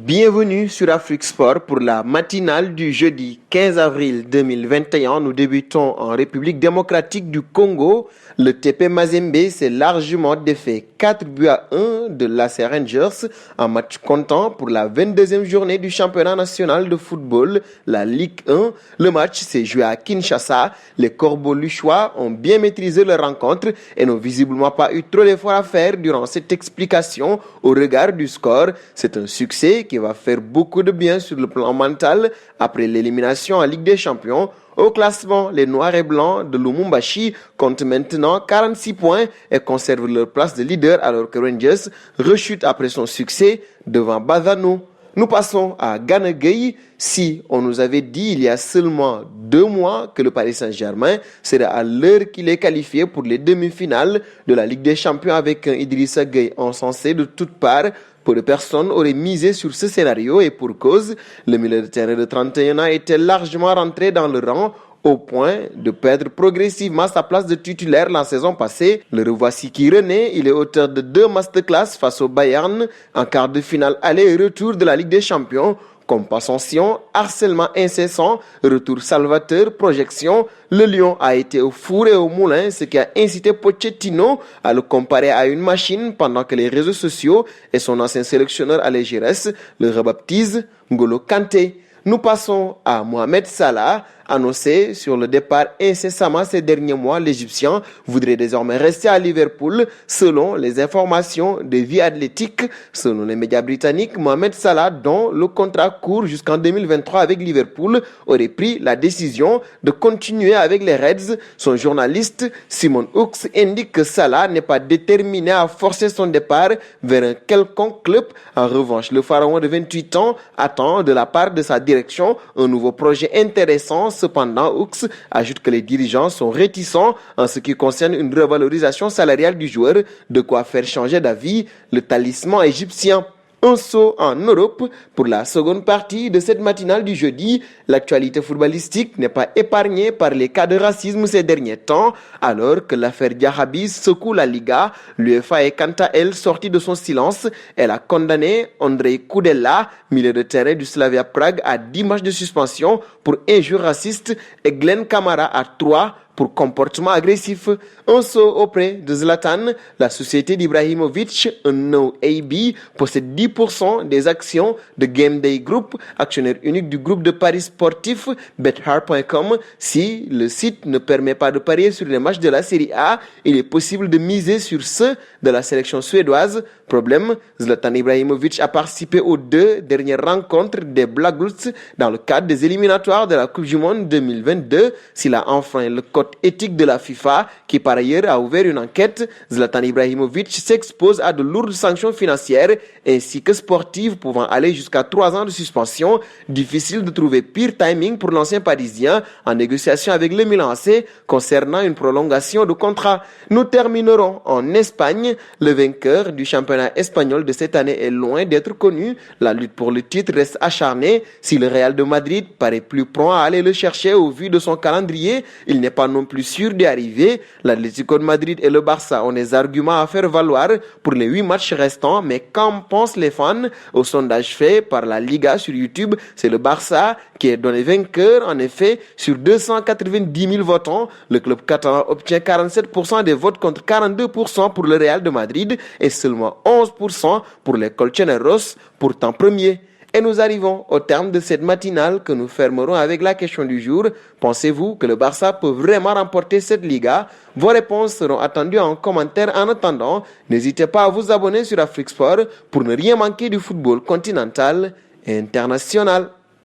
Bienvenue sur Afrique Sport pour la matinale du jeudi 15 avril 2021. Nous débutons en République démocratique du Congo. Le TP Mazembe s'est largement défait 4-1 de l'AC Rangers en match comptant pour la 22e journée du championnat national de football, la Ligue 1. Le match s'est joué à Kinshasa. Les Corbeaux luchois ont bien maîtrisé leur rencontre et n'ont visiblement pas eu trop d'efforts à faire durant cette explication au regard du score. C'est un succès qui va faire beaucoup de bien sur le plan mental après l'élimination en Ligue des Champions. Au classement, les Noirs et Blancs de Lumumbashi comptent maintenant 46 points et conservent leur place de leader alors que Rangers rechute après son succès devant Bazano. Nous passons à Gana Gueye. Si on nous avait dit il y a seulement 2 mois que le Paris Saint-Germain serait à l'heure qu'il est qualifié pour les demi-finales de la Ligue des Champions avec un Idrissa Gueye encensé de toutes parts, peu de personnes auraient misé sur ce scénario et pour cause, le milieu de terrain de 31 ans était largement rentré dans le rang au point de perdre progressivement sa place de titulaire la saison passée. Le revoici qui renaît, il est auteur de 2 masterclass face au Bayern en quart de finale aller et retour de la Ligue des Champions. Compensation, harcèlement incessant, retour salvateur, projection. Le lion a été au four et au moulin, ce qui a incité Pochettino à le comparer à une machine pendant que les réseaux sociaux et son ancien sélectionneur Alain Giresse le rebaptisent N'Golo Kanté. Nous passons à Mohamed Salah. Annoncé sur le départ incessamment ces derniers mois, l'Égyptien voudrait désormais rester à Liverpool. Selon les informations de Vie Athlétique, selon les médias britanniques, Mohamed Salah, dont le contrat court jusqu'en 2023 avec Liverpool, aurait pris la décision de continuer avec les Reds. Son journaliste Simon Hooks indique que Salah n'est pas déterminé à forcer son départ vers un quelconque club. En revanche, le pharaon de 28 ans attend de la part de sa direction un nouveau projet intéressant. Cependant, Hooks ajoute que les dirigeants sont réticents en ce qui concerne une revalorisation salariale du joueur, de quoi faire changer d'avis le talisman égyptien. Un saut en Europe pour la seconde partie de cette matinale du jeudi. L'actualité footballistique n'est pas épargnée par les cas de racisme ces derniers temps, alors que l'affaire Diakhaby secoue la Liga. L'UEFA est quant à elle sortie de son silence. Elle a condamné Andrei Kudela, milieu de terrain du Slavia Prague, à 10 matchs de suspension pour injures racistes et Glenn Kamara à 3 pour comportement agressif. Un saut auprès de Zlatan, la société d'Ibrahimovic, un No AB, possède 10% des actions de Game Day Group, actionnaire unique du groupe de paris sportif BetHard.com. Si le site ne permet pas de parier sur les matchs de la Série A, il est possible de miser sur ceux de la sélection suédoise. Problème, Zlatan Ibrahimovic a participé aux 2 dernières rencontres des Black Blues dans le cadre des éliminatoires de la Coupe du Monde 2022. S'il a enfreint le code éthique de la FIFA, qui par ailleurs a ouvert une enquête, Zlatan Ibrahimovic s'expose à de lourdes sanctions financières ainsi que sportives pouvant aller jusqu'à 3 ans de suspension. Difficile de trouver pire timing pour l'ancien parisien en négociation avec le Milan AC concernant une prolongation de contrat. Nous terminerons en Espagne. Le vainqueur du championnat espagnol de cette année est loin d'être connu. La lutte pour le titre reste acharnée. Si le Real de Madrid paraît plus prompt à aller le chercher au vu de son calendrier, il n'est pas non plus sûr d'y arriver. L'Atlético de Madrid et le Barça ont des arguments à faire valoir pour les 8 matchs restants, mais qu'en pensent les fans? Au sondage fait par la Liga sur YouTube, c'est le Barça qui est donné vainqueur. En effet, sur 290 000 votants, le club catalan obtient 47% des votes contre 42% pour le Real de Madrid et seulement 11% pour les Colchoneros, pourtant premiers. Et nous arrivons au terme de cette matinale que nous fermerons avec la question du jour. Pensez-vous que le Barça peut vraiment remporter cette Liga? Vos réponses seront attendues en commentaire. En attendant, n'hésitez pas à vous abonner sur Afrique Sport pour ne rien manquer du football continental et international.